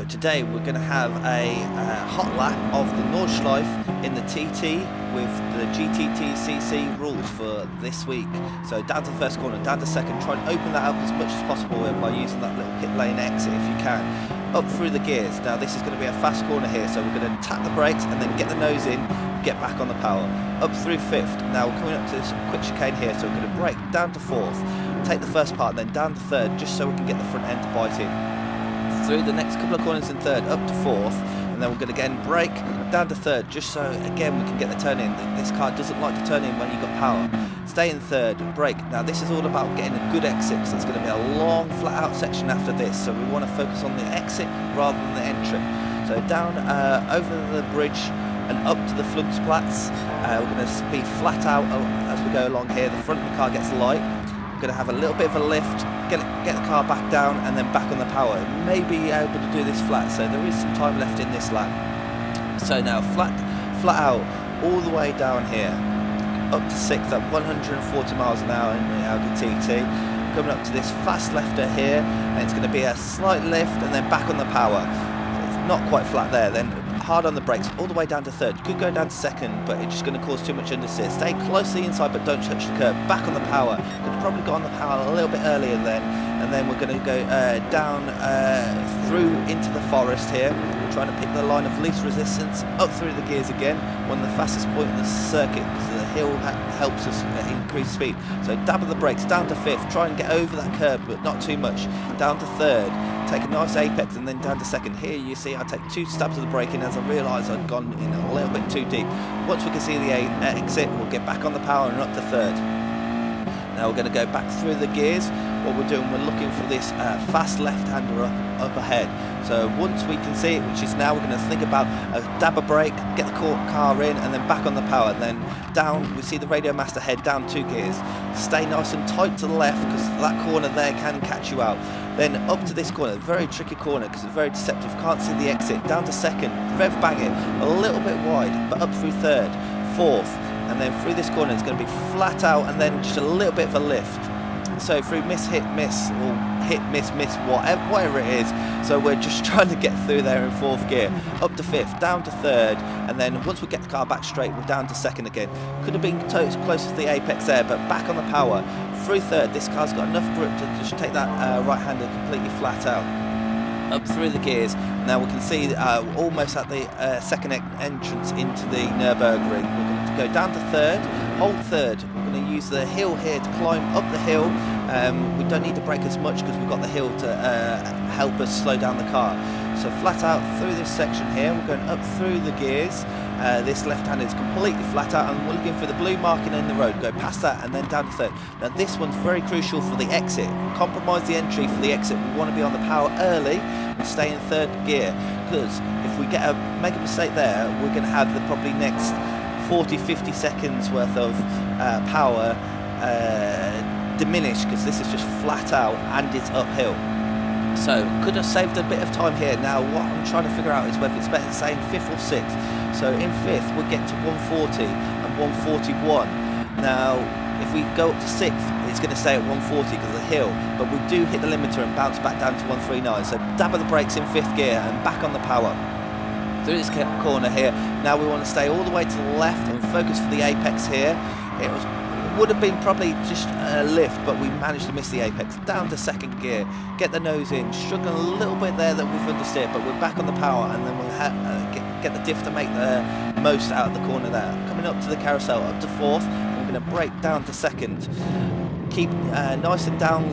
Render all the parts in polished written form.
So today we're going to have a hot lap of the Nordschleife in the TT with the GTTCC rules for this week. So down to the first corner, down to second, try and open that up as much as possible by using that little pit lane exit if you can. Up through the gears. Now this is going to be a fast corner here, so we're going to tap the brakes and then get the nose in, get back on the power. Up through fifth. Now we're coming up to this quick chicane here, so we're going to brake down to fourth, take the first part, then down to third, just so we can get the front end to bite in. Through the next couple of corners in third, up to fourth, and then we're going to again brake down to third, just so again we can get the turn in. This car doesn't like to turn in when you've got power. Stay in third, brake. Now this is all about getting a good exit, because there's going to be a long flat out section after this, so we want to focus on the exit rather than the entry. So down over the bridge and up to the Flugsplatz. We're going to be flat out as we go along here. The front of the car gets light. We're going to have a little bit of a lift, get the car back down and then back on the power. May be able to do this flat, so there is some time left in this lap. So now flat out all the way down here, up to sixth at 140 miles an hour in the Audi TT. Coming up to this fast lefter here, and it's going to be a slight lift and then back on the power. It's not quite flat there, then hard on the brakes all the way down to third. Could go down to second, but it's just going to cause too much understeer. Stay close to the inside, but don't touch the curb. Back on the power. Could have probably got on the power a little bit earlier then, and then we're going to go down through into the forest here. We're trying to pick the line of least resistance. Up through the gears again. One of the fastest point in the circuit, because the hill helps us increase speed. So dab of the brakes down to fifth. Try and get over that curb, but not too much. Down to third. Take a nice apex and then down to second. Here you see I take 2 stabs of the brake in as I realised I'd gone in a little bit too deep. Once we can see the exit, we'll get back on the power and up to third. Now we're going to go back through the gears. What we're doing, we're looking for this fast left-hander up ahead. So once we can see it, which is now, we're going to think about a dab of brake, get the car in, and then back on the power. Then down, we see the Radio Master head down 2 gears. Stay nice and tight to the left, because that corner there can catch you out. Then up to this corner, very tricky corner because it's very deceptive. Can't see the exit. Down to second, rev bang it, a little bit wide, but up through third, fourth, and then through this corner it's going to be flat out and then just a little bit of a lift. So through miss, hit, miss, or hit, miss, whatever it is. So we're just trying to get through there in fourth gear. Up to fifth, down to third, and then once we get the car back straight, we're down to second again. Could have been close to the apex there, but back on the power. Through third, this car's got enough grip to just take that right-hander completely flat out. Up through the gears. Now we can see almost at the second entrance into the Nurburgring. We're going to go down to third, hold third. We're going to use the hill here to climb up the hill. We don't need to brake as much because we've got the hill to help us slow down the car. So flat out through this section here, we're going up through the gears. This left hand is completely flat out, and we're looking for the blue marking in the road. Go past that and then down to third. Now this one's very crucial for the exit. Compromise the entry for the exit. We want to be on the power early and stay in third gear, because if we make a mistake there, we're going to have the probably next 40-50 seconds worth of power diminish, because this is just flat out and it's uphill. So could have saved a bit of time here. Now what I'm trying to figure out is whether it's better to stay in fifth or sixth. So in fifth we'll get to 140 and 141. Now if we go up to sixth, it's going to stay at 140 because of the hill, but we do hit the limiter and bounce back down to 139. So dab of the brakes in fifth gear and back on the power. Through this corner here, now we want to stay all the way to the left and focus for the apex here. Would have been probably just a lift, but we managed to miss the apex. Down to second gear, get the nose in, struggling a little bit there that we've understeered, but we're back on the power, and then we'll get the diff to make the most out of the corner there. Coming up to the carousel, up to fourth, we're going to brake down to second. Keep nice and down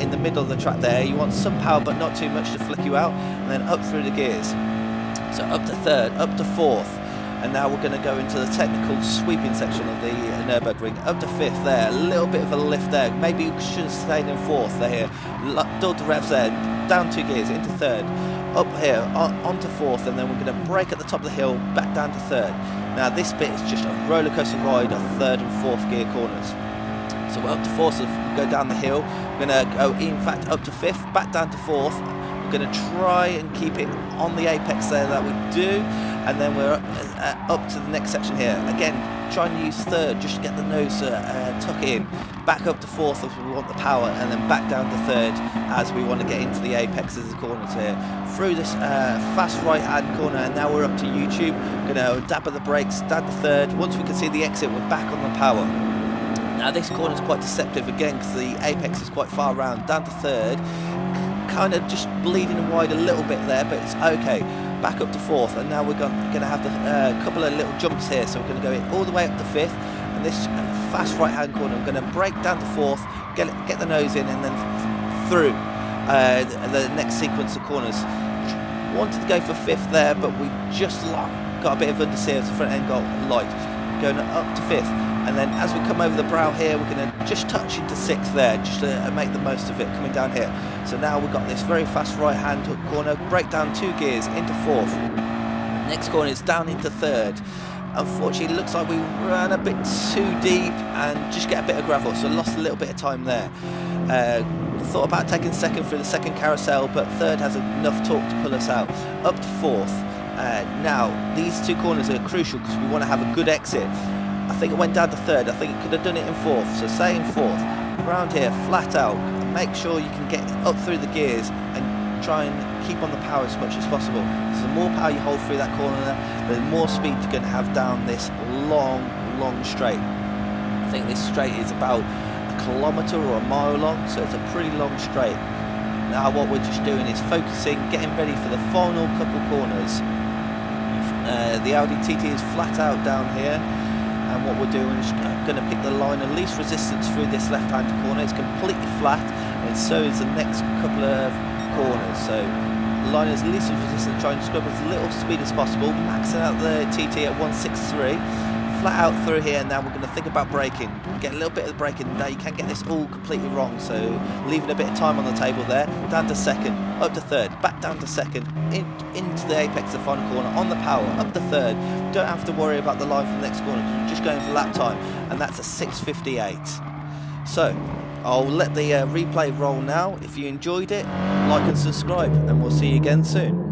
in the middle of the track there. You want some power, but not too much to flick you out, and then up through the gears. So up to third, up to fourth. And now we're going to go into the technical sweeping section of the Nürburgring. Up to fifth there, a little bit of a lift there. Maybe you should have stayed in fourth there. Dull the revs there, down 2 gears, into third. Up here, onto fourth, and then we're going to brake at the top of the hill, back down to third. Now this bit is just a roller coaster ride of third and fourth gear corners. So we're up to fourth, so we go down the hill. We're going to go, in fact, up to fifth, back down to fourth. We're going to try and keep it on the apex there that we do, and then we're up to the next section here. Again, try and use third, just to get the nose tuck in, back up to fourth if we want the power, and then back down to third as we want to get into the apex of the corners here. Through this fast right hand corner, and now we're up to YouTube. Going to dab at the brakes, down to third. Once we can see the exit, we're back on the power. Now this corner is quite deceptive again because the apex is quite far around. Down to third, kind of just bleeding wide a little bit there, but it's okay. Back up to fourth, and now we're going to have the couple of little jumps here, so we're going to go all the way up to fifth, and this fast right hand corner, I'm going to brake down to fourth, get the nose in, and then through the next sequence of corners. Wanted to go for fifth there, but we just got a bit of understeer as the front end got light. Going up to fifth, and then as we come over the brow here, we're going to just touch into sixth there, just to make the most of it coming down here. So now we've got this very fast right hand hook corner, break down 2 gears into fourth. Next corner is down into third. Unfortunately, it looks like we ran a bit too deep and just get a bit of gravel, so lost a little bit of time there. Thought about taking second through the second carousel, but third has enough torque to pull us out. Up to fourth. Now, these 2 corners are crucial because we want to have a good exit. I think it went down to third. I think it could have done it in fourth. So stay in fourth. Around here, flat out. Make sure you can get up through the gears and try and keep on the power as much as possible. So the more power you hold through that corner, the more speed you're going to have down this long straight. I think this straight is about 1 kilometre or a mile long, so it's a pretty long straight. Now what we're just doing is focusing, getting ready for the final couple corners. The Audi TT is flat out down here, and what we're doing is going to pick the line of least resistance through this left hand corner. It's completely flat, and so is the next couple of corners. So the line is least resistance, trying to scrub as little speed as possible, maxing out the TT at 163. Flat out through here. Now we're going to think about braking, get a little bit of the braking. Now you can't get this all completely wrong, so leaving a bit of time on the table there. Down to second, up to third, back down to second, into the apex of the final corner, on the power, up to third. Don't have to worry about the line from the next corner, you're just going for lap time, and that's a 6:58. So I'll let the replay roll now. If you enjoyed it, like and subscribe, and we'll see you again soon.